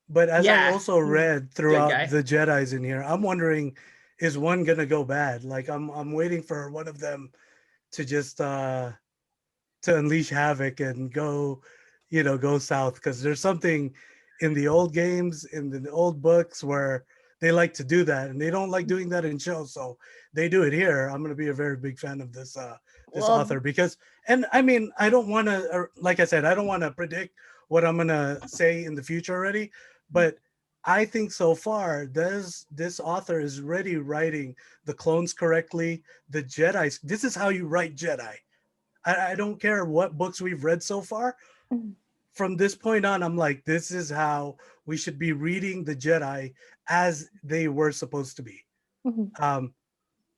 But as I Yeah, also he's read guy. throughout the Jedi's in here, I'm wondering, is one gonna go bad? Like I'm waiting for one of them to just to unleash havoc and go, go south. Because there's something in the old games, in the old books, where they like to do that, and they don't like doing that in shows. So they do it here. I'm gonna be a very big fan of this this Well, author because, and I mean, I don't want to, like I said, I don't want to predict what I'm gonna say in the future already, but I think so far this author is already writing the clones correctly, the Jedi. This is how you write Jedi. I don't care what books we've read so far. From this point on, I'm like, this is how we should be reading the Jedi as they were supposed to be.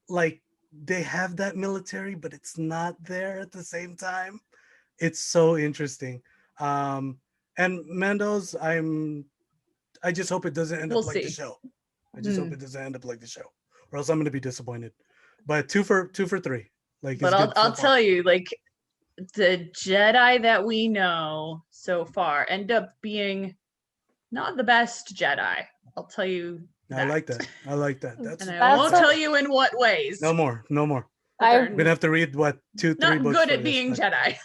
Like they have that military, but it's not there at the same time. It's so interesting. And Mando's, I just hope it doesn't end we'll up like the see. show. I just hope it doesn't end up like the show, or else I'm gonna be disappointed. But two for three, like But it's good. I'll tell you, like the Jedi that we know so far end up being not the best Jedi. I'll tell you that. I like that. I like that. And I won't That's tell you in what ways. No more. But they're I've We're gonna have to read what 2-3 not books good for at this, being but Jedi.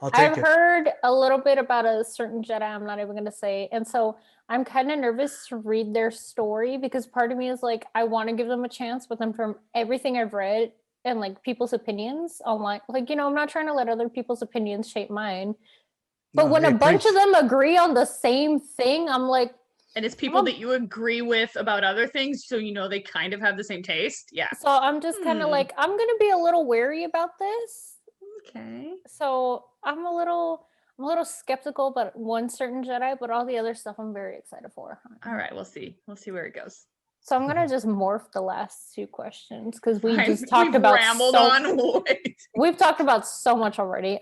I'll take I've it. heard a little bit about a certain Jedi. I'm not even going to say. And so I'm kind of nervous to read their story because part of me is like, I want to give them a chance. But then from everything I've read, and like people's opinions online. Like, I'm not trying to let other people's opinions shape mine. But No, when hey, a bunch preach. of them agree on the same thing, I'm like, And it's people that you agree with about other things, so they kind of have the same taste. Yeah. so I'm just kind of like, I'm gonna be a little wary about this. Okay. So I'm a little skeptical about one certain Jedi, but all the other stuff I'm very excited for. All right, we'll see. We'll see where it goes. So I'm gonna just morph the last two questions because we Fine. just talked We've about rambled on. Wait. we've talked about so much already.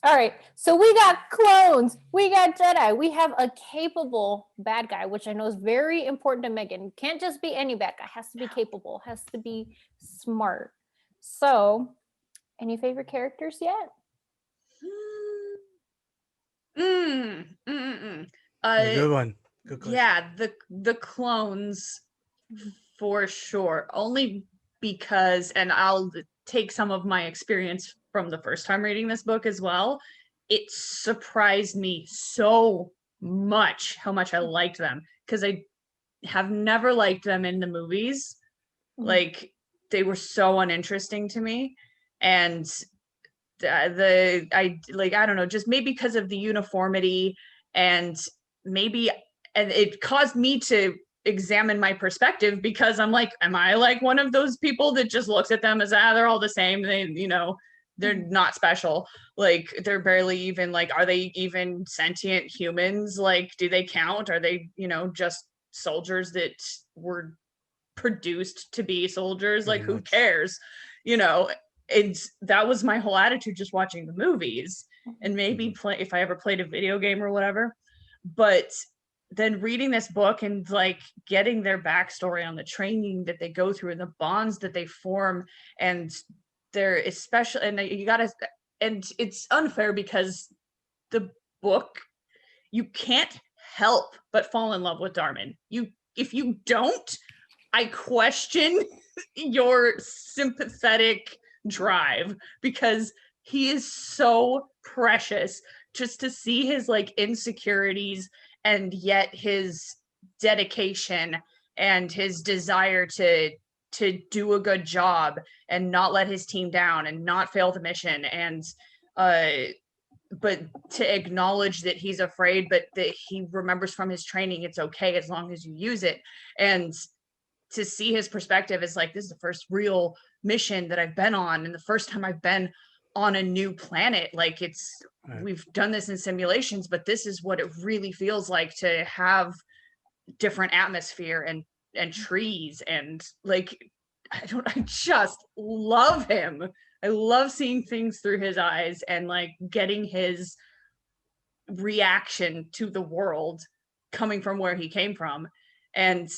All right, so we got clones, we got Jedi, we have a capable bad guy, which I know is very important to Megan. Can't just be any bad guy, has to be capable, has to be smart. So, any favorite characters yet? Good one. Good question. Yeah, the clones for sure. Only because, and I'll take some of my experience from the first time reading this book as well. It surprised me so much how much I liked them, because I have never liked them in the movies. Like, they were so uninteresting to me. And I don't know, just maybe because of the uniformity, and it caused me to examine my perspective, because I'm like, am I like one of those people that just looks at them as they're all the same, they're not special, like they're barely even like, are they even sentient humans? Like, do they count? Are they just soldiers that were produced to be soldiers? Like, who cares? That was my whole attitude just watching the movies, and maybe if I ever played a video game or whatever. But then reading this book and like getting their backstory on the training that they go through and the bonds that they form, and they're especially, and it's unfair because the book, you can't help but fall in love with Darman. If you don't, I question your sympathetic drive, because he is so precious. Just to see his like insecurities, and yet his dedication and his desire to do a good job and not let his team down and not fail the mission, and but to acknowledge that he's afraid, but that he remembers from his training it's okay as long as you use it. And to see his perspective is like, this is the first real mission that I've been on, and the first time I've been on a new planet. Like, we've done this in simulations, but this is what it really feels like to have different atmosphere and trees, and like, I just love him. I love seeing things through his eyes and like getting his reaction to the world coming from where he came from, and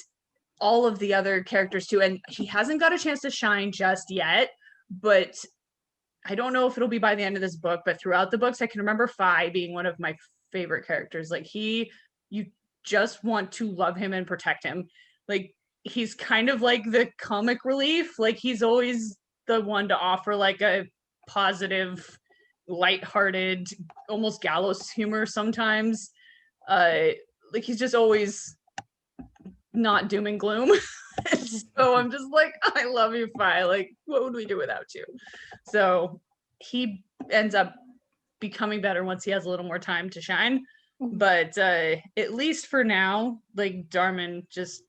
all of the other characters too. And he hasn't got a chance to shine just yet, but I don't know if it'll be by the end of this book. But throughout the books, I can remember Fi being one of my favorite characters. Like, you just want to love him and protect him. Like, he's kind of like the comic relief. Like, he's always the one to offer like a positive, lighthearted, almost gallows humor sometimes. Like, he's just always not doom and gloom. So I'm just like, I love you, Fi. Like, what would we do without you? So he ends up becoming better once he has a little more time to shine. But at least for now, like, Darman just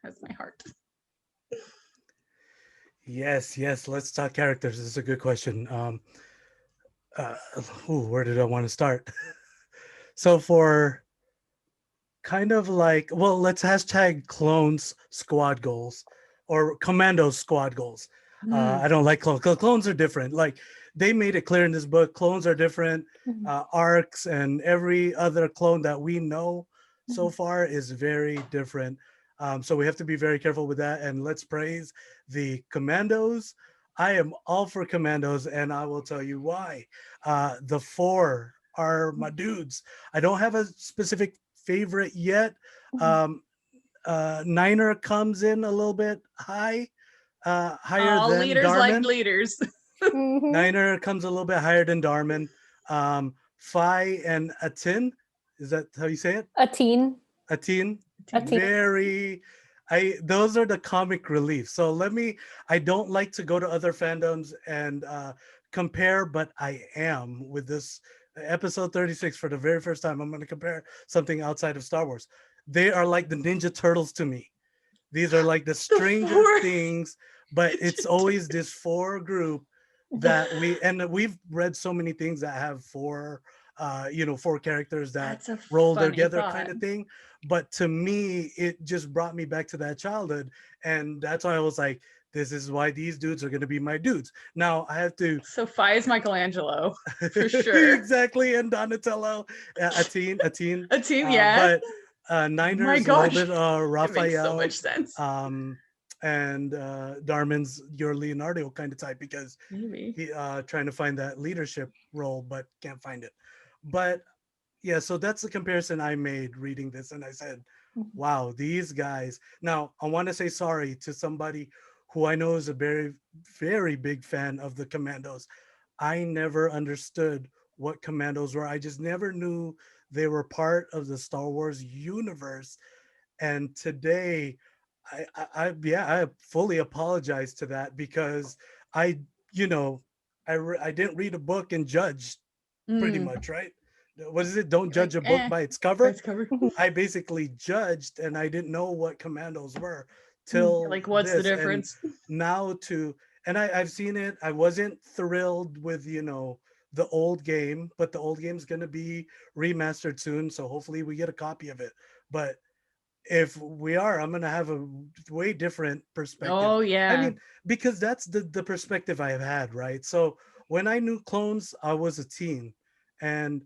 has my heart. Yes, let's talk characters. This is a good question. Where did I want to start? So for kind of like, well, let's hashtag clones squad goals, or commandos squad goals. I don't like clones, because clones are different. Like, they made it clear in this book, clones are different. Arcs and every other clone that we know so far is very different. So we have to be very careful with that. And let's praise the commandos. I am all for commandos, and I will tell you why. The 4 are my dudes. I don't have a specific favorite yet. Niner comes in a little bit higher All than leaders Darman. like leaders. Niner comes a little bit higher than Darman. Fi and Atin, is that how you say it? Atin. Atin. Very those are the comic relief. So I don't like to go to other fandoms and compare, but I am with this episode 36 for the very first time. I'm going to compare something outside of Star Wars. They are like the Ninja Turtles to me. These are like the The Stranger four Things, but it's always this four group that we've read so many things that have four characters that That's a roll funny together thought. kind of thing. But to me, it just brought me back to that childhood. And that's why I was like, this is why these dudes are going to be my dudes. Now I have to So Phi is Michelangelo for sure. exactly, and Donatello, a teen, A team, yeah. but Oh Niner my is a little gosh, bit it makes so Raphael, much sense. and Darmin's your Leonardo kind of type because Maybe. he trying to find that leadership role but can't find it. But yeah, so that's the comparison I made reading this, and I said, wow, these guys. Now I want to say sorry to somebody who I know is a very, very big fan of the Commandos. I never understood what Commandos were. I just never knew they were part of the Star Wars universe. And today, I fully apologize to that because I, you know, I didn't read a book and judge pretty Mm, much, right? What is it? Don't you're like, judge a book by its cover. Vice cover. I basically judged and I didn't know what Commandos were You're till like, what's the this. And difference? now I've seen it. I wasn't thrilled with, the old game, but the old game's gonna be remastered soon. So hopefully we get a copy of it. But if we are, I'm gonna have a way different perspective. Oh I yeah. mean, because that's the perspective I have had, right? So when I knew clones, I was a teen. And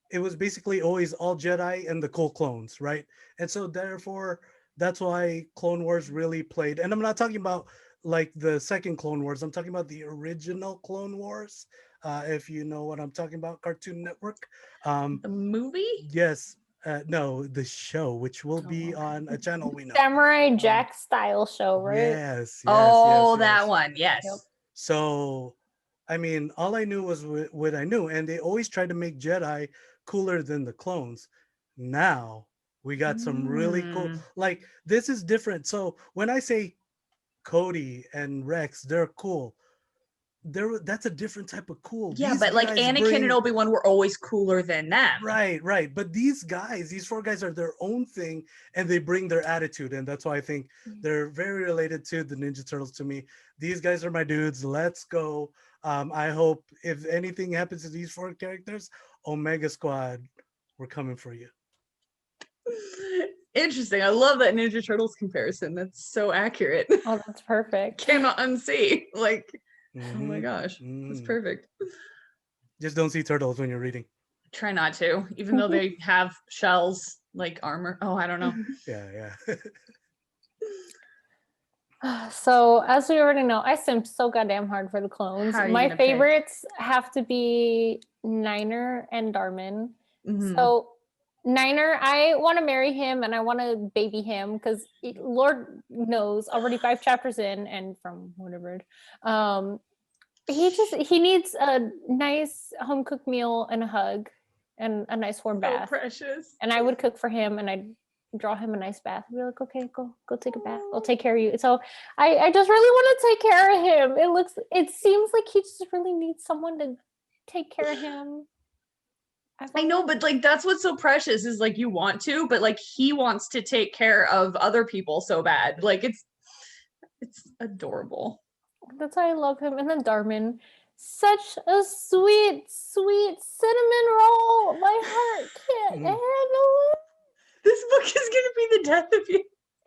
it was basically always all Jedi and the cool clones, right? And so therefore, that's why Clone Wars really played. And I'm not talking about like the second Clone Wars. I'm talking about the original Clone Wars. If you know what I'm talking about, Cartoon Network. Um, The movie? yes, no, the show, which will Oh, be okay. on a channel we know. Samurai Jack style show, right? Yes, yes, yes, Oh, that yes. one. Yes. Yep. So, I mean, all I knew was what I knew, and they always tried to make Jedi cooler than the clones. Now we got some really cool, Mm. like this is different. So when I say Cody and Rex, they're cool. That's a different type of cool. Yeah, These but like guys Anakin and bring Obi-Wan were always cooler than them. right, right. But these four guys are their own thing, and they bring their attitude, and that's why I think they're very related to the Ninja Turtles to me. These guys are my dudes. Let's go. I hope if anything happens to these four characters, Omega Squad, we're coming for you. Interesting. I love that Ninja Turtles comparison. That's so accurate. Oh, that's perfect. Cannot unsee. Like, oh my Mhm, gosh, that's mhm. perfect. Just don't see turtles when you're reading. Try not to, even though they have shells like armor. Oh, I don't know. Yeah, So, as we already know, I simped so goddamn hard for the clones. How are you My gonna pick? favorites have to be Niner and Darmin. Mhm. So, Niner, I want to marry him and I want to baby him because Lord knows already 5 chapters in and from whatever. He needs a nice home cooked meal and a hug and a nice warm So bath. precious. And I would cook for him and I'd draw him a nice bath and be like, okay, go take a bath. I'll take care of you. So I just really want to take care of him. It seems like he just really needs someone to take care of him. I know, but like that's what's so precious is like you want to, but like he wants to take care of other people so bad. Like it's adorable. That's why I love him. And then Darmin, such a sweet, sweet cinnamon roll. My heart can't Mhm. handle This book is gonna be the death of you.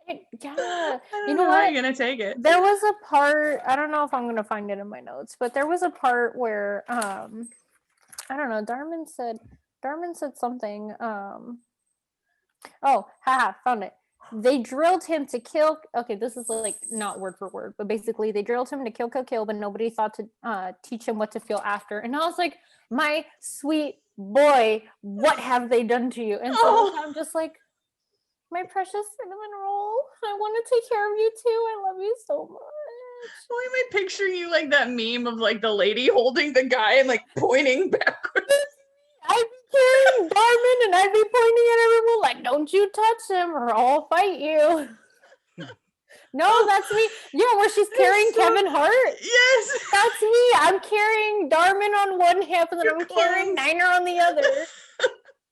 it. Yeah. I don't You know know how what? you're gonna take it. There was a part, I don't know if I'm gonna find it in my notes, but there was a part where I don't know, Darmin said something. Found it. They drilled him to kill. Okay, this is like not word for word, but basically they drilled him to kill, but nobody thought to teach him what to feel after. And I was like, my sweet boy, what have they done to you? And so I'm just like, my precious cinnamon roll, I want to take care of you too. I love you so much. Why am I picturing you like that meme of like the lady holding the guy and like pointing backwards? I'd be carrying Darmin and I'd be pointing at everyone like, don't you touch him or I'll fight you. No, that's me. Yeah, where she's carrying Kevin Hart. Yes. That's me. I'm carrying Darman on one hip and then You're I'm carrying close. Niner on the other.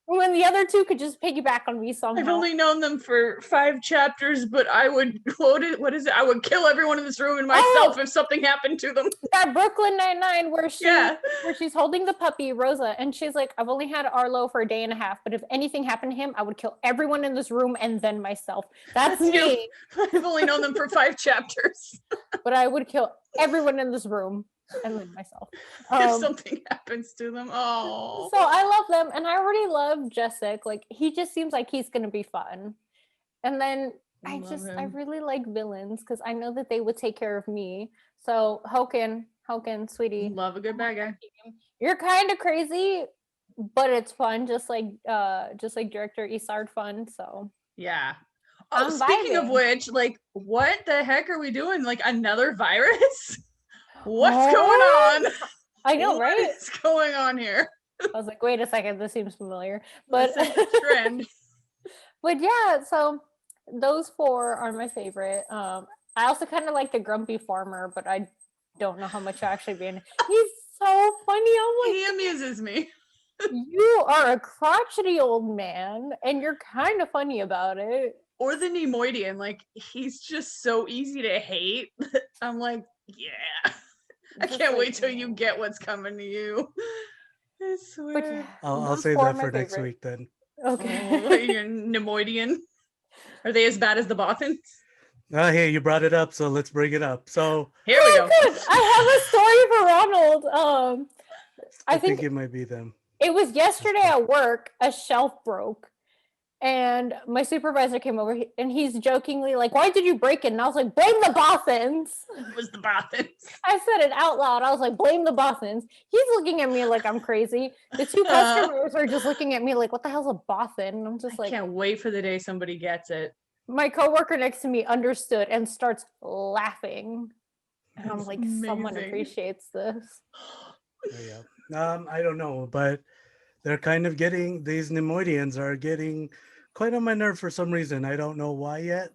When the other two could just piggyback on me somehow. I've only known them for 5 chapters, but I would what is it? I would kill everyone in this room and myself if something happened to them. That Brooklyn Nine-Nine where Yeah. where she's holding the puppy, Rosa, and she's like, I've only had Arlo for a day and a half, but if anything happened to him, I would kill everyone in this room and then myself. That's That's you. me. I've only known them for 5 chapters. But I would kill everyone in this room and then myself. If something happens to them. Oh. So I love them, and I already love Jessic. Like, he just seems like he's gonna be fun. And then I really like villains because I know that they would take care of me. So Hoken, sweetie, Love a good bad guy. you're kind of crazy, but it's fun, just like director Isard fun. So Yeah. Oh, I'm speaking of vibing. which, like, what the heck are we doing? Like another virus? What's What? going on? I know, right? What's going on here? I was like, wait a second, this seems familiar. But This is a trend. but yeah, so those 4 are my favorite. I also kind of like the grumpy farmer, but I don't know how much I actually being. He's so funny. I'm He amuses me. like, you are a crotchety old man, and you're kind of funny about it. Or the Nemoidian, like he's just so easy to hate. I'm like, yeah. I Just can't like, wait till you get what's coming to you. I swear. But yeah, I'll those save 4 that are my for next favorite. week then. Okay. Oh, you're Nemoidian. Are they as bad as the Bothans? Hey, you brought it up, so let's bring it up. So Here we go. Good. I have a story for Ronald. I I think think it might be them. it was yesterday at work, a shelf broke. And my supervisor came over and he's jokingly like, why did you break it? And I was like, blame the Bothans. It was the Bothans. I said it out loud. I was like, blame the Bothans. He's looking at me like I'm crazy. The 2 customers are just looking at me like, what the hell's a Bothan? And I'm just I like, can't wait for the day somebody gets it. my coworker next to me understood and starts laughing. And I'm That's like, someone amazing. appreciates this. Yeah. I don't know, but they're kind of getting, these Nemoidians are getting quite on my nerve for some reason. I don't know why yet.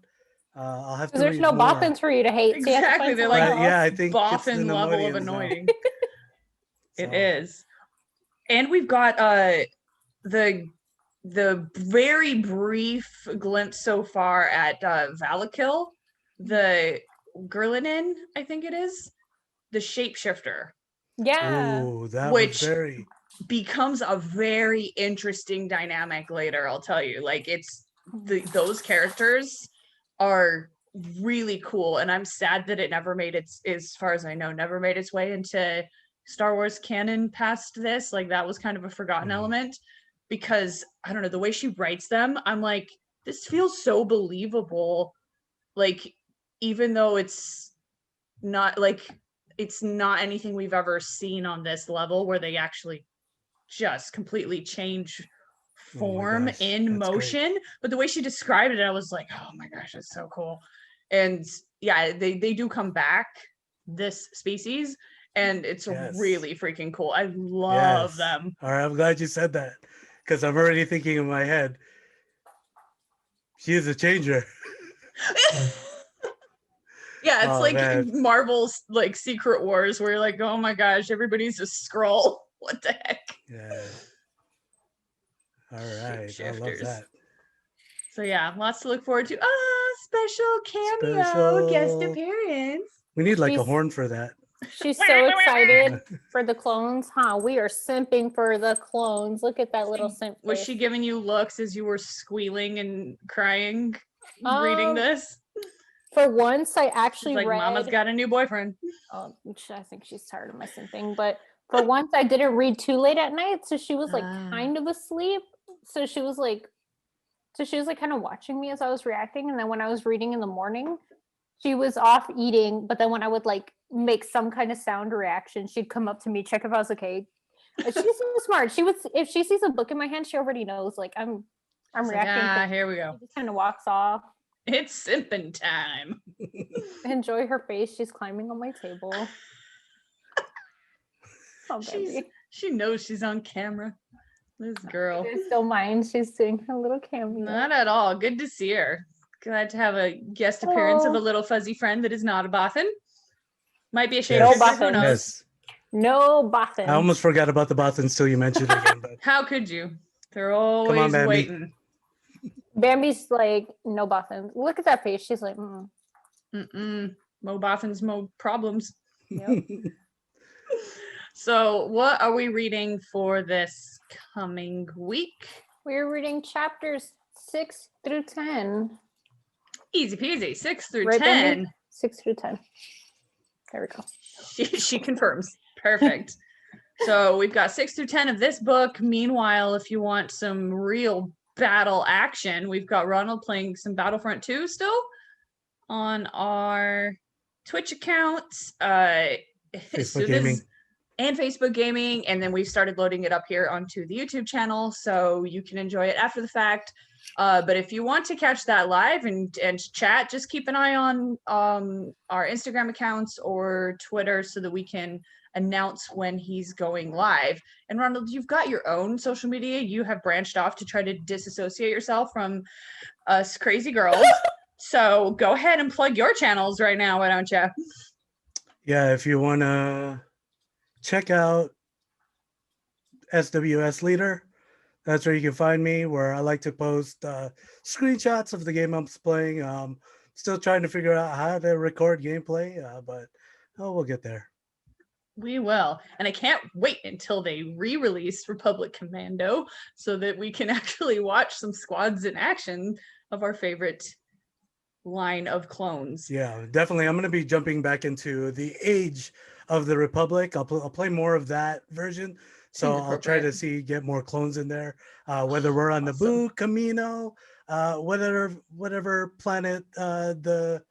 I'll have to Because there's read no more. Bothans for you to hate. So you have to Exactly. find They're someone like, else. Yeah, I think it's the Bothan level of Nemoidians now. annoying. It So, is. And we've got the very brief glimpse so far at Valakil, the Gerlinin, I think it is, the shapeshifter, Yeah. Ooh, that Which- was very. becomes a very interesting dynamic later, I'll tell you. Like those characters are really cool, and I'm sad that it never made its, as far as I know, never made its way into Star Wars canon past this. Like that was kind of a forgotten Mhm. element, because I don't know, the way she writes them, I'm like, this feels so believable. Like, even though it's not anything we've ever seen on this level where they actually just completely change Oh my form gosh, in that's great. motion. But the way she described it, I was like, oh my gosh, that's so cool. And yeah, they do come back, this species, and it's Yes. really freaking cool. I love Yes. them. All right, I'm glad you said that because I'm already thinking in my head, she is a changer. Yeah, it's Oh, like man. Marvel's like Secret Wars, where you're like, oh my gosh, everybody's a scroll. What the heck? Yeah. All right, I love Shapeshifters. that. So yeah, lots to look forward to. Special cameo, guest Special. appearance. We need like a She's- horn for that. She's so excited for the clones, huh? We are simping for the clones. Look at that little simp. Was face. she giving you looks as you were squealing and crying, reading this? For once, I She's actually like, read. Mama's got a new boyfriend. Oh, I think she's tired of my simping, but for once, I didn't read too late at night, so she was like Ah. kind of asleep. So she was like kind of watching me as I was reacting, and then when I was reading in the morning, she was off eating. But then when I would like make some kind of sound reaction, she'd come up to me, check if I was okay. She's so smart. She would, if she sees a book in my hand, she already knows like I'm She's like, reacting. here we go. She just kind of walks off. It's simping time. Enjoy her face. She's climbing on my table. Oh, baby. She knows she's on camera. This girl. I still mind. She's doing her little cameo. Not at all. Good to see her. Glad to have a guest appearance of a Hello. little fuzzy friend that is not a Bothan. Might be a shade No trigger, who Bothan. knows? Yes. No I Bothan. almost forgot about the Bothans till you mentioned it again, but How could you? They're on, always Bambi. waiting. Bambi's like, no Bothan. Look at that face. She's like, Mo Bothans, mo problems. Yep. So, what are we reading for this coming week? We're reading chapters 6 through 10. Easy peasy, 6 through Right, 10. Bambi? 6 through 10. There we go. She confirms. Perfect. So we've got 6 through 10 of this book. Meanwhile, if you want some real battle action, we've got Ronald playing some Battlefront 2 still on our Twitch accounts, Facebook gaming. and Facebook gaming. And then we've started loading it up here onto the YouTube channel, so you can enjoy it after the fact. But if you want to catch that live and chat, just keep an eye on our Instagram accounts or Twitter so that we can announce when he's going live. And Ronald, you've got your own social media. You have branched off to try to disassociate yourself from us crazy girls. So go ahead and plug your channels right now, why don't you? Yeah, if you want to check out SWS Leader, that's where you can find me, where I like to post screenshots of the game I'm playing. Still trying to figure out how to record gameplay, but we'll get there. We will. And I can't wait until they re-release Republic Commando so that we can actually watch some squads in action of our favorite line of clones. Yeah, definitely. I'm going to be jumping back into the Age of the Republic. I'll play more of that version. So Seems I'll try to appropriate. get more clones in there, whether we're on Awesome. Naboo, Camino, whatever planet the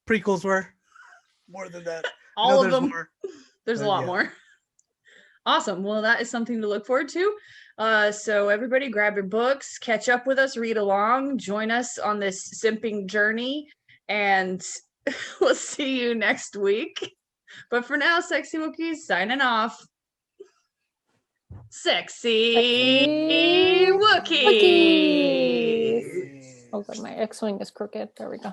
prequels were. More than that. I know All of there's them. more. There's a But lot yeah. more. Awesome. Well, that is something to look forward to. So everybody grab your books, catch up with us, read along, join us on this simping journey, and we'll see you next week. But for now, Sexy Wookiees signing off. Sexy Wookiees. Wookiees. Oh, God, my X-Wing is crooked. There we go.